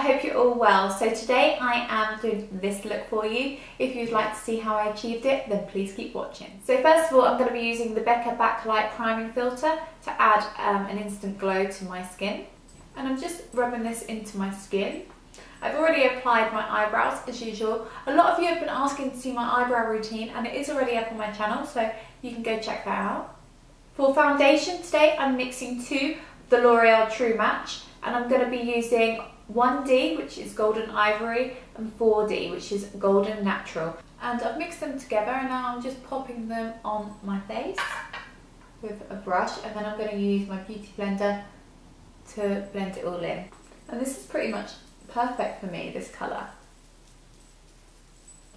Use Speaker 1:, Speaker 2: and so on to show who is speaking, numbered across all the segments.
Speaker 1: hope you're all well. So today I am doing this look for you. If you'd like to see how I achieved it, then please keep watching. So first of all, I'm going to be using the Becca Backlight Priming Filter to add an instant glow to my skin. And I'm just rubbing this into my skin. I've already applied my eyebrows as usual. A lot of you have been asking to see my eyebrow routine and it is already up on my channel, so you can go check that out. For foundation today, I'm mixing two of the L'Oreal True Match, and I'm going to be using 1D, which is Golden Ivory, and 4D, which is Golden Natural. And I've mixed them together and now I'm just popping them on my face with a brush, and then I'm going to use my beauty blender to blend it all in. And this is pretty much perfect for me, this colour,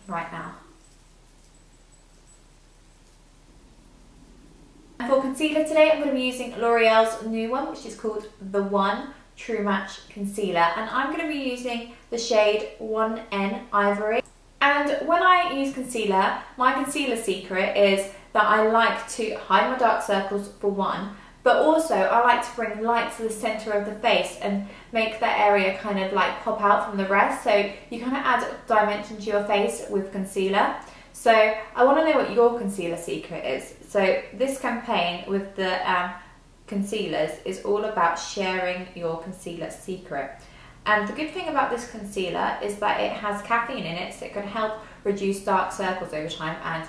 Speaker 1: right now. And for concealer today, I'm going to be using L'Oreal's new one, which is called the One True Match Concealer, and I'm going to be using the shade 1N Ivory. And when I use concealer, my concealer secret is that I like to hide my dark circles for one, but also I like to bring light to the centre of the face and make that area kind of like pop out from the rest, so you kind of add dimension to your face with concealer. So I want to know what your concealer secret is. So this campaign with the concealers is all about sharing your concealer secret. And the good thing about this concealer is that it has caffeine in it, so it can help reduce dark circles over time. And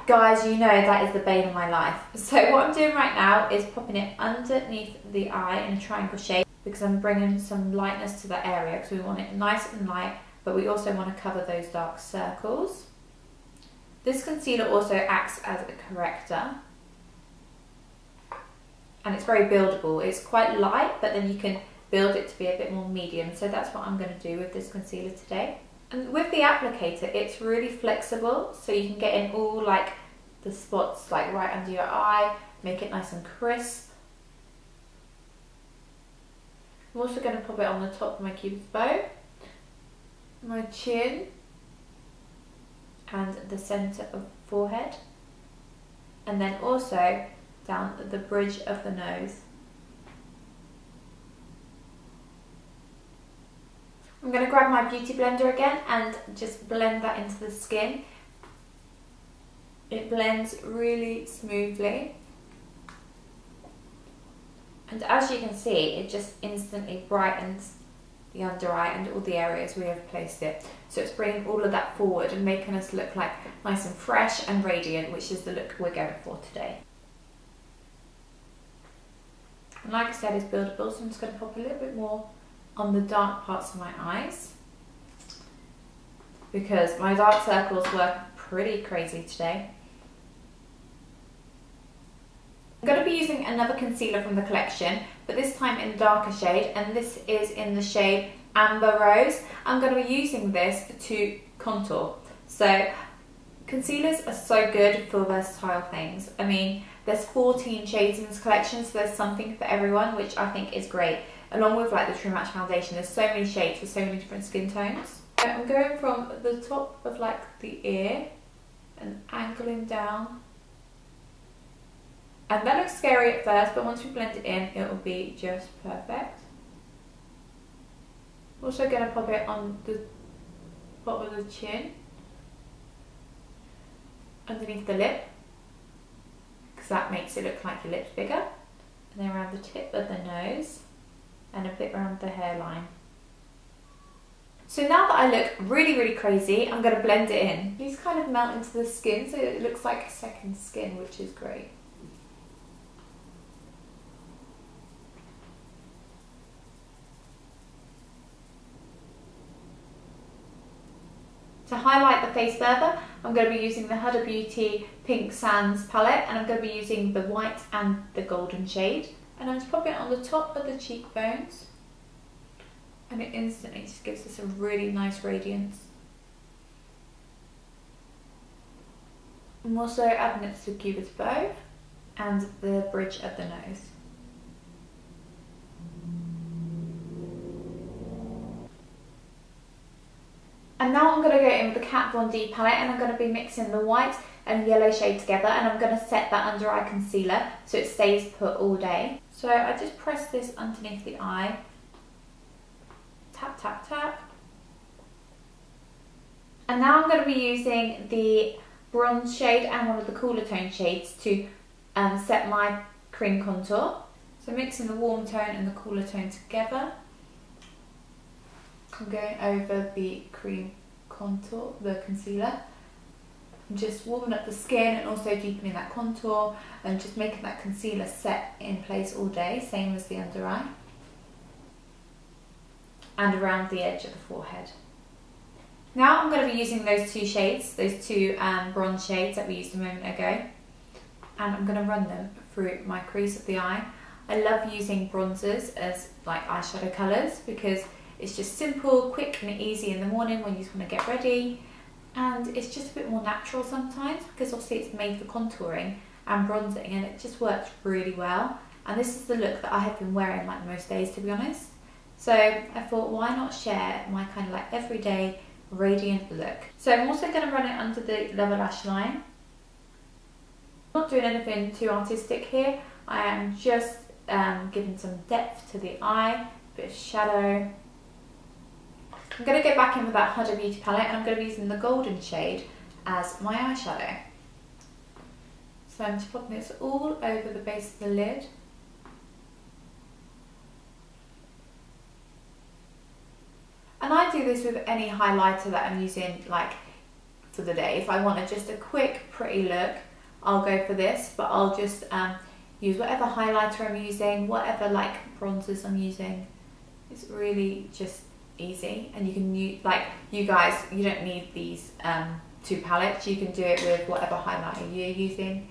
Speaker 1: guys, you know that is the bane of my life. So what I'm doing right now is popping it underneath the eye in a triangle shape, because I'm bringing some lightness to that area, because we want it nice and light, but we also want to cover those dark circles. This concealer also acts as a corrector, and it's very buildable. It's quite light, but then you can build it to be a bit more medium. So that's what I'm going to do with this concealer today. And with the applicator, it's really flexible, so you can get in all like the spots like right under your eye, make it nice and crisp. I'm also going to pop it on the top of my cupid's bow, my chin, and the centre of the forehead, and then also down the bridge of the nose. I'm going to grab my beauty blender again and just blend that into the skin. It blends really smoothly, and as you can see, it just instantly brightens the under eye and all the areas we have placed it. So it's bringing all of that forward and making us look like nice and fresh and radiant, which is the look we're going for today. And like I said, it's buildable, so I'm just going to pop a little bit more on the dark parts of my eyes, because my dark circles were pretty crazy today. I'm going to be using another concealer from the collection, but this time in a darker shade, and this is in the shade Amber Rose. I'm going to be using this to contour. So concealers are so good for versatile things. I mean, there's 14 shades in this collection, so there's something for everyone, which I think is great. Along with like the True Match foundation, there's so many shades for so many different skin tones. So I'm going from the top of like the ear and angling down. And that looks scary at first, but once we blend it in, it will be just perfect. Also going to pop it on the bottom of the chin, underneath the lip, because that makes it look like your lip's bigger, and then around the tip of the nose, and a bit around the hairline. So now that I look really, really crazy, I'm going to blend it in. These kind of melt into the skin, so it looks like a second skin, which is great. To highlight the face further, I'm going to be using the Huda Beauty Pink Sands palette, and I'm going to be using the white and the golden shade. And I'm just popping it on the top of the cheekbones, and it instantly just gives us a really nice radiance. I'm also adding it to the cupid's bow and the bridge of the nose. And now I'm going to go in with the Kat Von D palette, and I'm going to be mixing the white and yellow shade together, and I'm going to set that under eye concealer so it stays put all day. So I just press this underneath the eye, tap tap, tap, tap. And now I'm going to be using the bronze shade and one of the cooler tone shades to set my cream contour. So mixing the warm tone and the cooler tone together. I'm going over the cream contour, the concealer. I'm just warming up the skin and also deepening that contour and just making that concealer set in place all day, same as the under eye. And around the edge of the forehead. Now I'm going to be using those two shades, those two bronze shades that we used a moment ago. And I'm going to run them through my crease of the eye. I love using bronzers as like eyeshadow colours because it's just simple, quick and easy in the morning when you just want to get ready. And it's just a bit more natural sometimes because obviously it's made for contouring and bronzing and it just works really well. And this is the look that I have been wearing like most days, to be honest. So I thought, why not share my kind of like everyday radiant look. So I'm also going to run it under the lower lash line. I'm not doing anything too artistic here. I am just giving some depth to the eye, a bit of shadow. I'm going to go back in with that Huda Beauty palette and I'm going to be using the golden shade as my eyeshadow. So I'm just popping this all over the base of the lid. And I do this with any highlighter that I'm using like for the day. If I want just a quick, pretty look, I'll go for this, but I'll just use whatever highlighter I'm using, whatever like bronzers I'm using. It's really just easy, and you can use, like you guys, you don't need these two palettes. You can do it with whatever highlighter you're using.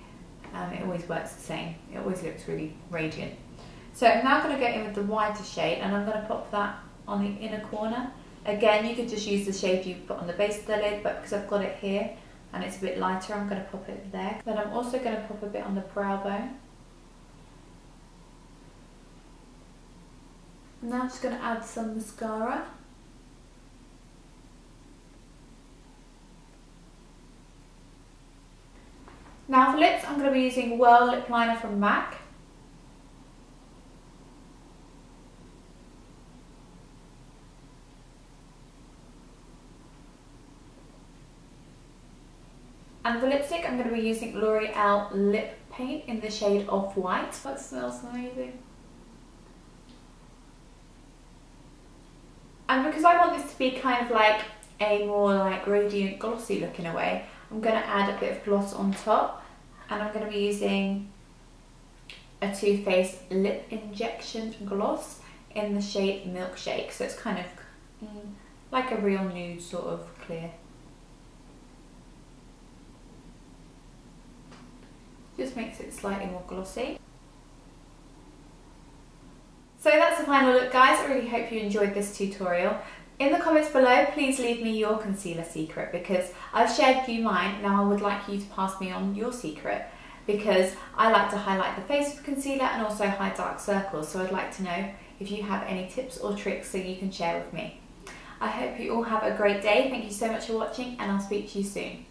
Speaker 1: It always works the same. It always looks really radiant. So I'm now going to go in with the whiter shade, and I'm going to pop that on the inner corner. Again, you could just use the shade you put on the base of the lid, but because I've got it here and it's a bit lighter, I'm going to pop it there. Then I'm also going to pop a bit on the brow bone. Now I'm just going to add some mascara. Now for lips, I'm going to be using Whirl Lip Liner from MAC. And for lipstick, I'm going to be using L'Oreal Lip Paint in the shade Off-White. That smells amazing. And because I want this to be kind of like a more like radiant glossy look in a way, I'm going to add a bit of gloss on top. And I'm going to be using a Too Faced Lip Injection Gloss in the shade Milkshake. So it's kind of like a real nude sort of clear. Just makes it slightly more glossy. So that's the final look, guys. I really hope you enjoyed this tutorial. In the comments below, please leave me your concealer secret because I've shared with you mine. Now I would like you to pass me on your secret because I like to highlight the face with concealer and also hide dark circles. So I'd like to know if you have any tips or tricks that you can share with me. I hope you all have a great day. Thank you so much for watching and I'll speak to you soon.